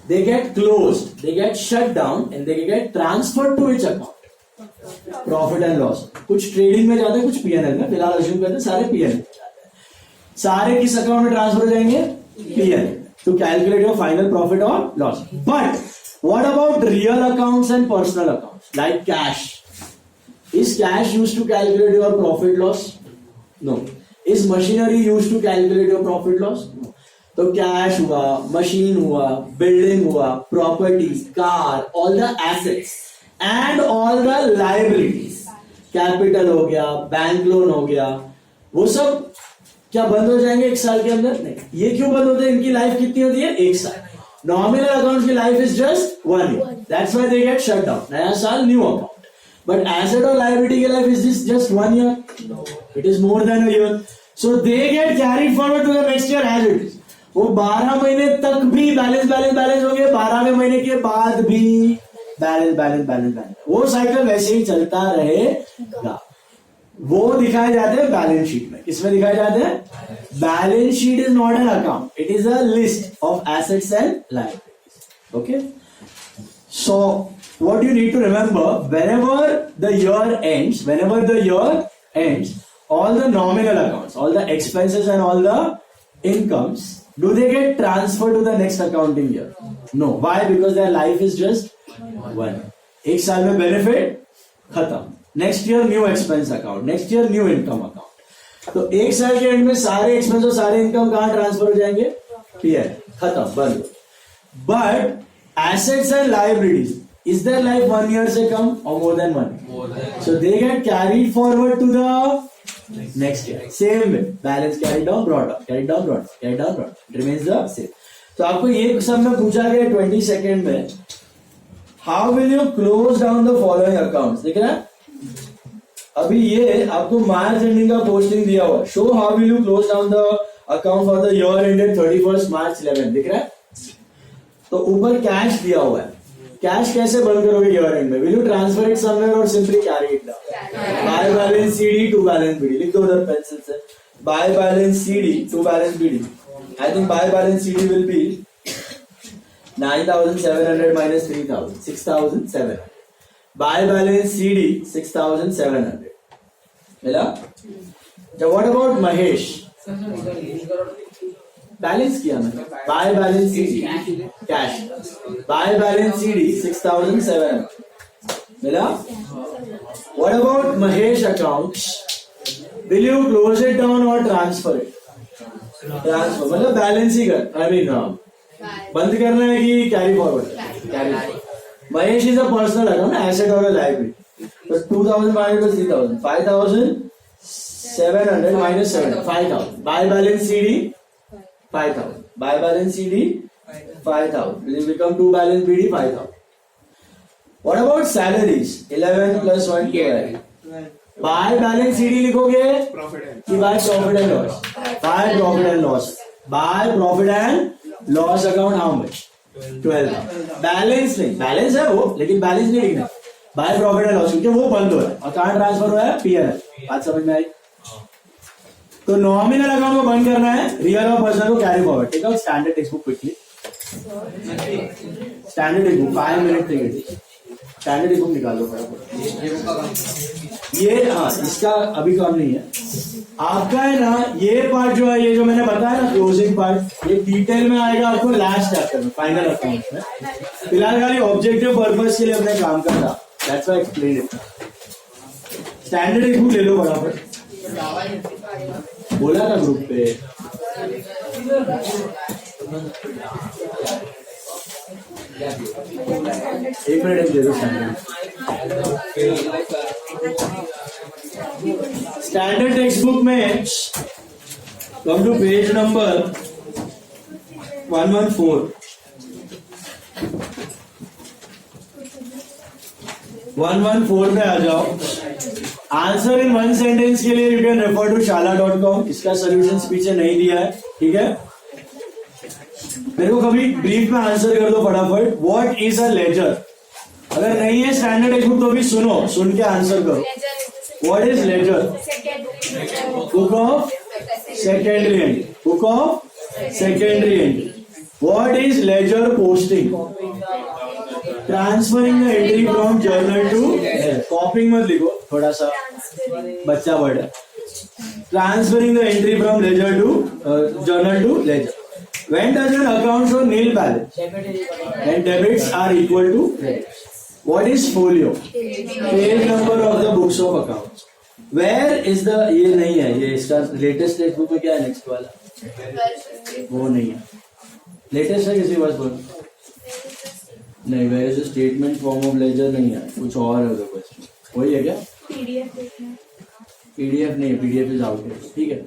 they get closed, they get shut down and they get transferred to which account? Profit and loss. कुछ trading में जाते हैं, कुछ PNL में. फिलहाल अज्यूम करते हैं सारे पीएनएल में जाते हैं. सारे किस अकाउंट में ट्रांसफर हो जाएंगे? PNL. to calculate your final profit or loss. But what about real accounts and personal accounts like cash? Is cash used to calculate your profit loss? No. Is machinery used to calculate your profit loss? No. तो cash हुआ, machine हुआ, building हुआ, properties, car, all the assets and all the liabilities, capital हो गया, bank loan हो गया, वो सब क्या बंद हो जाएंगे एक साल के अंदर? नहीं. ये क्यों बंद होते हैं? इनकी लाइफ कितनी होती है? एक साल. नॉमिनल अकाउंट की life is just 1 year. That's why they get shut down. नया साल, न्यू अकाउंट. बट एसेट और लायबिलिटी की life is this just 1 year? No. It is more than a year. So they get carried forward to the next year as it is. वो 12 महीने तक भी balance होंगे, 12वें महीने के बाद भी बैलेंस. वो साइकिल वैसे ही चलता रहेगा. वो दिखाए जाते हैं बैलेंस शीट में. किसमें दिखाए जाते हैं? Balance sheet is not an account, it is a list of assets and liabilities. Okay, so what you need to remember, whenever the year ends, all the nominal accounts, all the expenses and all the incomes, do they get transferred to the next accounting year? No. Why? Because their life is just 1. एक साल में benefit खत्म. Next year new expense account, next year new income account. तो एक साल के and में सारे एक्सपेंस और सारे इनकम कहां ट्रांसफर हो जाएंगे? पीएल. खत्म, बंद. But assets and liabilities, is their life 1 year से कम or more than 1? More than. So they get carried forward to the next year. Same way, balance carried down, brought up, carried down, brought up, carried down, brought up. It remains the same. तो आपको ये सब में पूछा गया 20 second में, how will you close down the following accounts? दिख रहा है? अभी ये आपको मार्च एंडिंग का पोस्टिंग दिया हुआ. Show how will you close down the account for the year ended 31st March 11. दिख रहा है? तो ऊपर कैश दिया हुआ है. कैश कैसे बंद करोगे ईयर एंड में? Will you transfer it somewhere और simply carry it down? By balance CD to balance BD. लिख दो उधर पेंसिल से. By balance CD to balance BD. I think by balance CD will be 9,700 minus 3,000, 6,700. By balance CD 6,700. मिला? तो what about Mahesh? Balance किया मैंने. By balance CD cash. By balance CD 6,700. मिला? What about Mahesh account? Will you close it down और transfer it? Transfer मतलब balance ही कर, I mean बंद करना है कि carry forward? Carry. Mahesh is a personal account, asset और लायबिलिटी. तो 2,500 plus 3,000, 5,700 minus 7, 5,000. Bye balance CD 5,000. Buy balance CD 5,000. Will become 2 balance BD 5,000. What about salaries? 11 plus 1 KI. Buy balance CD लिखोगे कि buy profit and loss? Buy profit and loss. Buy profit and loss account how much? 12,000. Balance नहीं, balance है वो, लेकिन balance नहीं लिखना. Buy profit and loss क्योंकि वो बंद हो रहा है. अकाउंट ट्रांसफर हुआ है पीएनएल. बात समझ में आई? तो नॉमिनल अकाउंट को बंद करना है, रियल और पर्सनल को कैरी फॉरवर्ड. ठीक है? Standard text book quickly. Standard text book 5 minute चाहिए. स्टैंडर्ड टेक्स्ट बुक निकाल लो फटाफट. ये हाँ, इसका अभी काम नहीं है. आपका है ना ये पार्ट जो है, ये जो मैंने बताया ना क्लोजिंग पार्ट, ये डिटेल में आएगा आपको लास्ट चैप्टर में, फाइनल अकाउंट में. फिलहाल खाली ऑब्जेक्टिव पर्पस के लिए अपने काम करना. That's why explain it. Standard text book ले लो फटाफट. बोला था ग्रुप पे. एक मिनट दे दो. स्टैंडर्ड टेक्स्ट बुक में कम टू पेज नंबर 114. 114 पे आ जाओ. आंसर इन 1 सेंटेंस के लिए you can refer to shala.com. इसका सोल्यूशन पीछे नहीं दिया है. ठीक है? मेरे को कभी ब्रीफ में आंसर कर दो फटाफट. What is a ledger? अगर नहीं है स्टैंडर्ड टेक्स्ट बुक तो भी सुन के आंसर करो. What is ledger? Book of secondary entry. Book of secondary entry. What is ledger posting? Transferring the entry from journal to copying मत लिखो, थोड़ा सा बच्चा वर्ड है. Transferring the entry from ledger to journal to ledger. When does an account show nil balance? When debits are equal to credits. What is folio? Page number of the books of accounts. Where is the, ये नहीं है, ये इसका latest text में क्या है next वाला? वो नहीं है. लेटेस्ट है किसी पास बोल? नहीं, where is the statement form of ledger नहीं है, कुछ और है उधर क्वेश्चन. वही है क्या? पीडीएफ नहीं है, पीडीएफ इज आउट. ठीक है.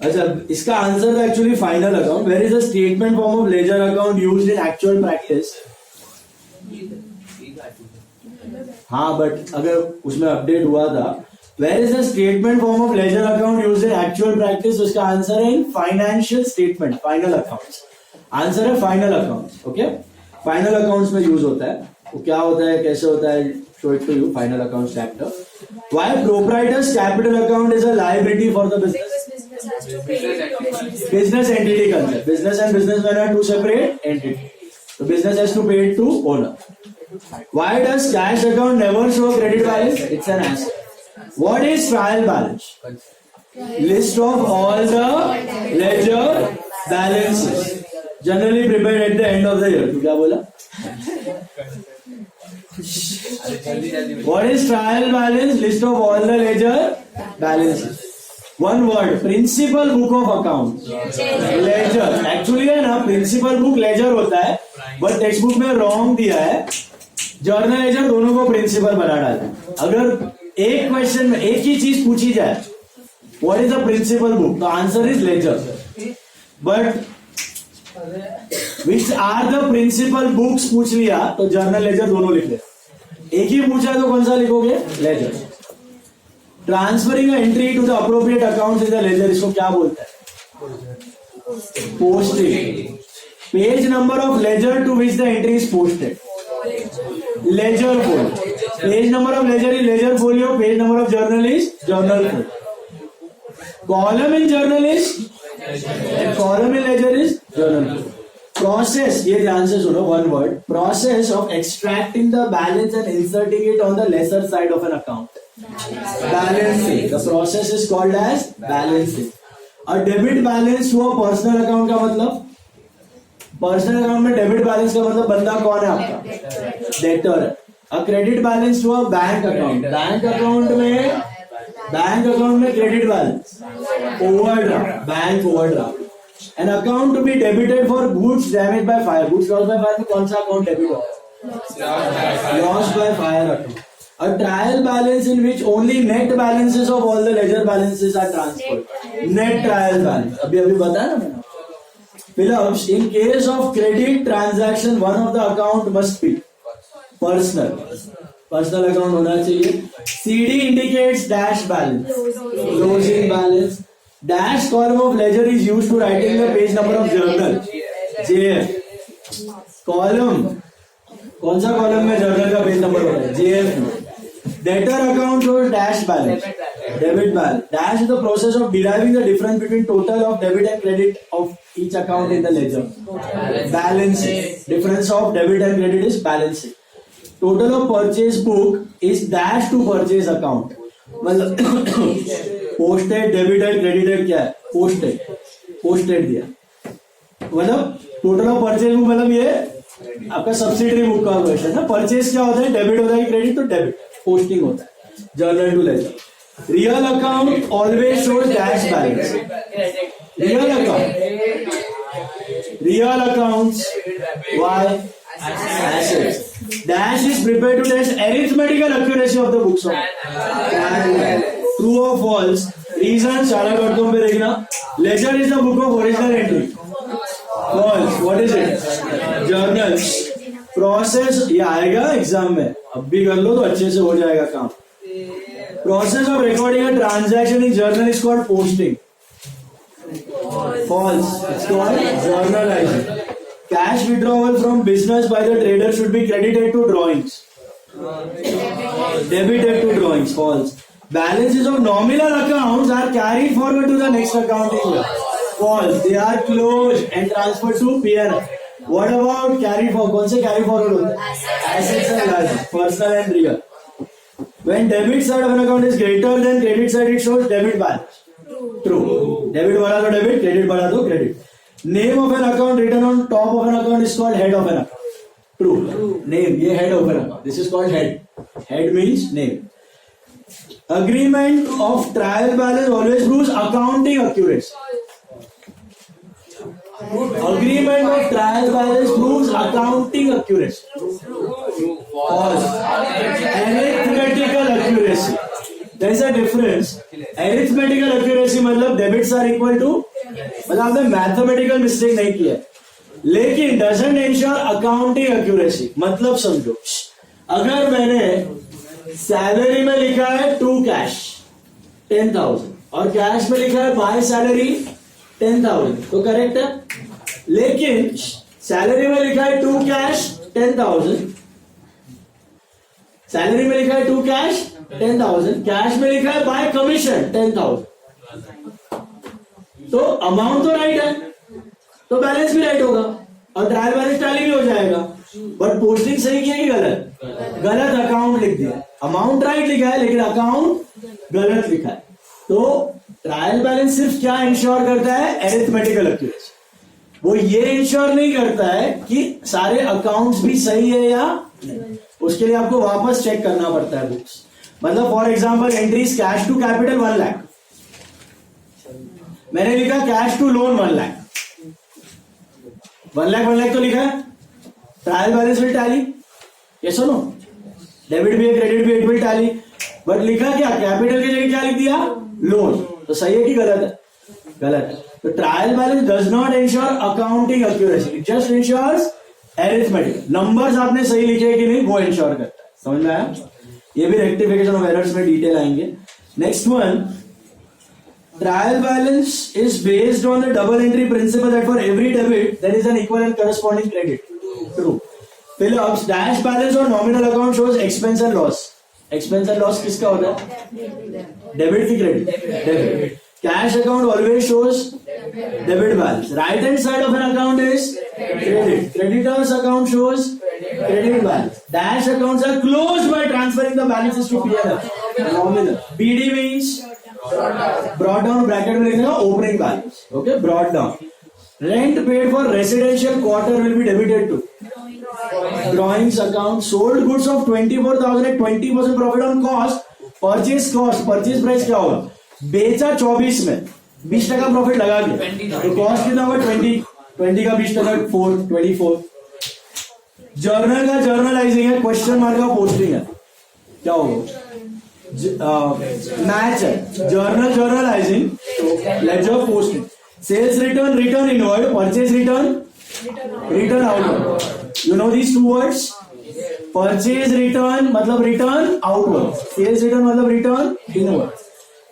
अच्छा, इसका आंसर था actually final account. Where is the statement form of ledger account used in actual practice? हाँ, बट अगर उसमें अपडेट हुआ था, where is the statement form of ledger account used in actual practice? उसका आंसर है in financial statement, final accounts. Answer है final accounts. Okay, final accounts में use होता है. वो क्या होता है, कैसे होता है, show it to you. Final accounts chapter. Why proprietor's capital account is a liability for the business? Business entity concept. Business and businessmen are two separate entities. So business has to pay it to owner. Why does cash account never show credit balance? It's an asset. What is trial balance? List of all the ledger balances generally prepared at the end of the year. तू क्या बोला? What is trial balance? List of all the ledger balances. One word, principal book of accounts. Ledger. Actually है ना, principal book ledger होता है, but text book में wrong दिया है. जर्नल लेजर दोनों को प्रिंसिपल बना डाला है. अगर एक क्वेश्चन में एक ही चीज पूछी जाए, what is the principal book, तो answer is ledger. But which are the principal books पूछ लिया तो जर्नल लेजर दोनों लिख ले. एक ही पूछा तो कौन सा लिखोगे? Ledger. Transferring entry to the appropriate account in the ledger, इसको क्या बोलते हैं? Posting. Page number of ledger to which the entry is posted? Ledger folio. Page number of ledger is ledger folio. Page number of journal is journal folio. Column in journal is column in ledger is journal folio. Process, ये ध्यान से सुनो, one word, process of extracting the balance and inserting it on the lesser side of an account. Balancing. The process is called as balancing. A debit balance to a personal account का मतलब, personal account में debit balance का मतलब बंदा कौन है आपका? Debtor. A credit balance to a bank account, bank account में credit balance, overdraft, bank overdraft. An account to be debited for goods damaged by fire. Goods lost by fire में कौन सा अकाउंट डेबिट होगा? Lost by fire account. A trial balance in which only net balances of all the ledger balances are transferred. Net trial balance. अभी बताया ना मैंने. Phillips, in case of credit transaction, one of the account must be personal. Personal account होना चाहिए. CD indicates dash balance, closing balance. Dash column of ledger is used to writing the page number of journal. JF. Column, कौन सा column में journal का page number होता है? JF. Debtor account shows dash balance, debit balance. Dash is the process of deriving the difference between total of debit and credit of each account in the ledger. Balancing. Difference of debit and credit is balancing. Total of purchase book is dash to purchase account. मतलब posted, debited, credited क्या है? Posted दिया. मतलब total of purchase book मतलब ये आपका subsidiary book का question है. परचेज क्या होता है? डेबिट होता है, क्रेडिट तो डेबिट. पोस्टिंग होता है. Journal to ledger. Real account always shows dash balance. Real accounts why assets. Dash is prepared to test arithmetical accuracy of the books of true or false. Reason सारा करतों पे देखना. Ledger is the book of original entry. False. What is it? Journals. Process ये आएगा exam में, अब भी कर लो तो अच्छे से हो जाएगा काम. Process of recording a transaction in journal is called posting. False. It's called journalizing. Cash withdrawal from business by the trader should be credited to drawings. Debited to drawings. False. Balances of nominal accounts are carried forward to the next accounting year. false. They are closed and transferred to PNL. What about carry forward? कौन से carry forward होते हैं? Assets and liabilities, personal and real. When debit side of an account is greater than credit side, it shows debit balance. True. Debit बढ़ा तो debit, credit बढ़ा तो credit. Name of an account written on top of an account is called head of an account. True. Name, ये head of an account. This is called head. Head means name. Agreement of trial balance always proves accounting accuracy. Agreement of trial balance proves accounting accuracy. False. Arithmetical accuracy. There is a difference. Arithmetical accuracy मतलब debits are equal to, मतलब आपने mathematical mistake नहीं किया, लेकिन doesn't ensure accounting accuracy. मतलब समझो, अगर मैंने सैलरी में लिखा है टू कैश 10,000 और कैश में लिखा है बाय सैलरी 10,000 तो करेक्ट है, लेकिन सैलरी में लिखा है टू कैश 10,000, सैलरी में लिखा है टू कैश 10,000, कैश में लिखा है बाय कमीशन 10,000, तो अमाउंट तो राइट है, तो बैलेंस भी राइट होगा और ट्रायल बैलेंस टैली भी हो जाएगा, बट पोस्टिंग सही की है कि गलत? गलत अकाउंट लिख दिया, अमाउंट राइट लिखा है लेकिन अकाउंट गलत लिखा है। तो ट्रायल बैलेंस सिर्फ क्या इंश्योर करता है? Arithmetical accuracy. वो ये इंश्योर नहीं करता है कि सारे अकाउंट्स भी सही है या नहीं, उसके लिए आपको वापस चेक करना पड़ता है बुक्स। मतलब for example entries cash to capital 1 lakh, मैंने लिखा cash to loan 1 lakh, 1 lakh तो लिखा है, ट्रायल बैलेंस विल टैली, ये सुनो, डेबिट भी है क्रेडिट भी, इट विल टैली, बट लिखा क्या? कैपिटल की जगह क्या लिख दिया? लोन। तो सही है कि गलत है? गलत है। तो trial balance does not ensure accounting accuracy, it just ensures arithmetic. Numbers आपने सही लिखे कि नहीं वो इंश्योर करता है। समझ में आया? ये भी रेक्टिफिकेशन ऑफ एरर्स में डिटेल आएंगे। Next one, trial balance is based on the double entry principle that for every debit there is an equal and corresponding credit. True. Phillips dash balance or nominal account shows expense and loss. Expense and loss किसका होता है? Debit की credit? Debit. Cash account always shows debit balance. Right hand side of an account is credit. Creditors account shows credit balance. Dash accounts are closed by transferring the balances to P&L. Nominal. BD means brought down, bracket में लिखना opening balance, okay, brought down. Rent paid for residential quarter will be debited to drawings account. Sold goods of 24,000 at 20% profit on cost. Purchase cost, purchase price क्या होगा? बेचा 24 में, 20% profit लगा के, तो cost कितना होगा? 20 का 20% 24। जर्नल का जर्नलाइजिंग है, क्वेश्चन मार्क का पोस्टिंग है, क्या होगा? मैच है, journal journalizing, ledger posting. Sales return, return inward, purchase return, return outward. You know these two words? Purchase return मतलब रिटर्न आउटवर्ड, सेल्स रिटर्न मतलब return inward.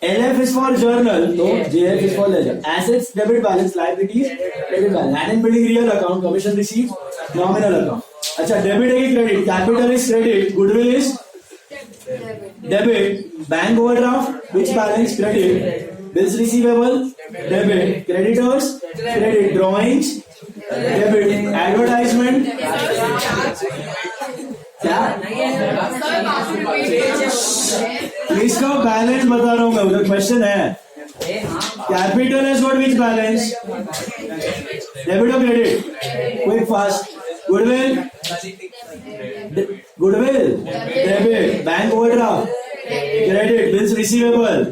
LF is for journal, तो JF is for ledger. Assets debit balance, liabilities credit balance. Land and building real account, commission received nominal account. अच्छा, debit है कि credit? Capital is credit, goodwill is debit, bank overdraft, which balance? Credit, bills receivable, debit, creditors, credit, drawings, debit, advertisement, क्या? इसका balance बता रहा हूँ मैं, उधर क्वेश्चन है। Capital is what, which balance? Debit और credit? Quick fast. Goodwill, goodwill debit, bank overdraft credit, bills receivable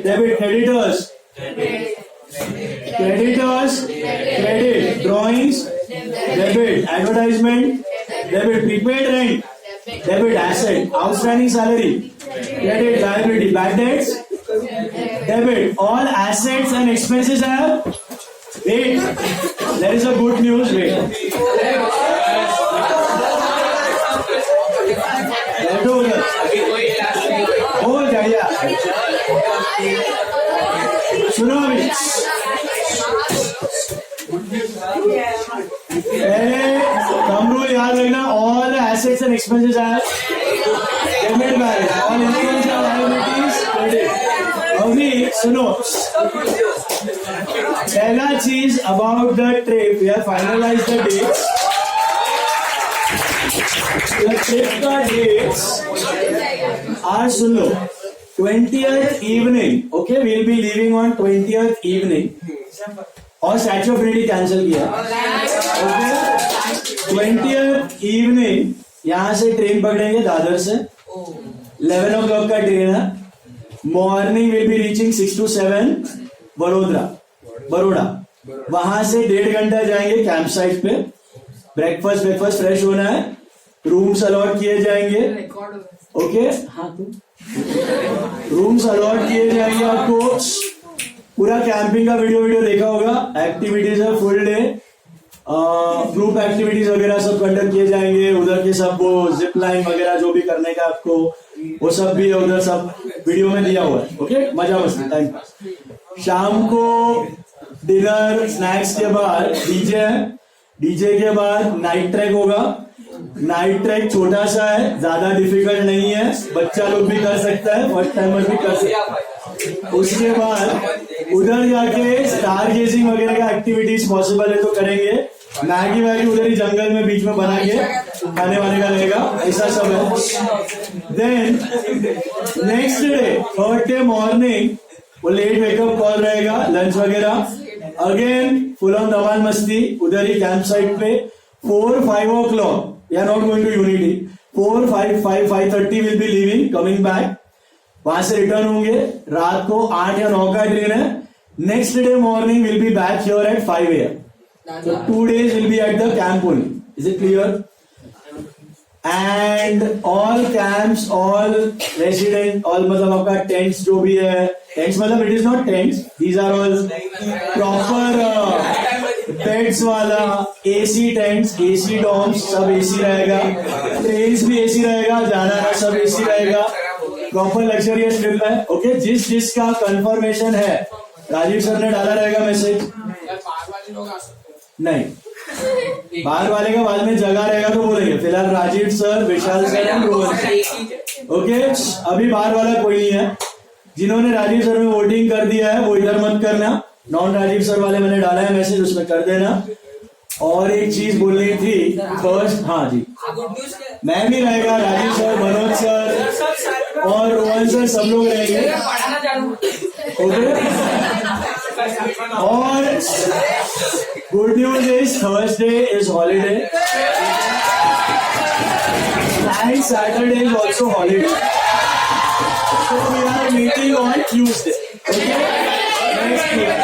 debit, creditors credit, drawings debit, advertisement debit, prepaid rent debit, asset, outstanding salary credit, liability, bad debts debit. All assets and expenses have, wait, there is a good news, wait, हो जाएगा, सुनो अभी, पहले thumb rule याद रखना, all assets and expenses are debit balance, all incomes and liabilities credit. अभी सुनो, पहला चीज about the trip, we have finalize the dates. The trip का डेट्स आज सुन लो. 20th evening, okay, we'll be leaving on 20th evening. और statue of unity cancel किया. ओके, 20th evening यहां से ट्रेन पकड़ेंगे दादर से. 11 o'clock का ट्रेन है. Morning will be reaching 6 to 7 Baroda. वहां से 1.5 घंटा जाएंगे कैंप साइट पे. ब्रेकफास्ट फ्रेश होना है. रूम्स अलॉट किए जाएंगे. ओके, हाँ तो रूम्स अलॉट किए जाएंगे आपको. पूरा कैंपिंग का वीडियो देखा होगा. एक्टिविटीज है फुल डे. ग्रुप एक्टिविटीज वगैरह सब कंडक्ट किए जाएंगे. उधर के सब वो जिप लाइन वगैरह जो भी करने का आपको वो सब भी है उधर, सब वीडियो में दिया हुआ है. ओके, मजा मस्ती टाइम पास. शाम को डिनर स्नैक्स के बाद डीजे के बाद नाइट ट्रैक होगा. नाइट ट्रैक छोटा सा है, ज्यादा डिफिकल्ट नहीं है, बच्चा लोग भी कर सकता है, फर्स्ट टाइमर भी कर सकता है. उसके बाद उधर जाके स्टार गेजिंग वगैरह का एक्टिविटीज पॉसिबल है तो करेंगे. मैगी वैगी उधर ही जंगल में बीच में बना के खाने वाने का रहेगा. ऐसा सब है. Then next day third day morning वो लेट वेकअप कॉल रहेगा, लंच वगैरह. अगेन फुल ऑन धमाल मस्ती उधर ही कैंप साइट पे. 4-5 o'clock we are not going to Unity. 5:30 will be leaving, coming back. वहां से रिटर्न होंगे. रात को 8 या 9 का ट्रेन है. Next day morning will be back here eight 5 AM. So 2 days will be at the camp only. Is it clear? And all camps, all resident, all मतलब आपका tents जो भी है, tents मतलब it is not tents. These are all proper beds वाला AC tents, AC Doms, सब AC रहेगा. Trains भी AC रहेगा, जाना है सब AC रहेगा. प्रॉपर लग्जरियस ट्रिप है. ओके, जिसका कंफर्मेशन है राजीव सर ने डाला रहेगा मैसेज. नहीं, बाहर वाले का बाद में जगह रहेगा तो बोलेंगे. फिलहाल Rajiv sir, Vishal sir and Rohan. Okay, अभी बाहर वाला कोई नहीं है. जिन्होंने राजीव सर में वोटिंग कर दिया है वो इधर मत करना. नॉन राजीव सर वाले मैंने डाला है मैसेज, उसमें कर देना. और एक चीज बोलनी थी फर्स्ट. हाँ जी, मैं भी रहेगा, राजीव सर, मनोज सर और रोहन सर सब लोग रहेंगे. ओके, और good news is Thursday is holiday and Saturday is also holiday. So we are meeting on Tuesday. Okay? Next week.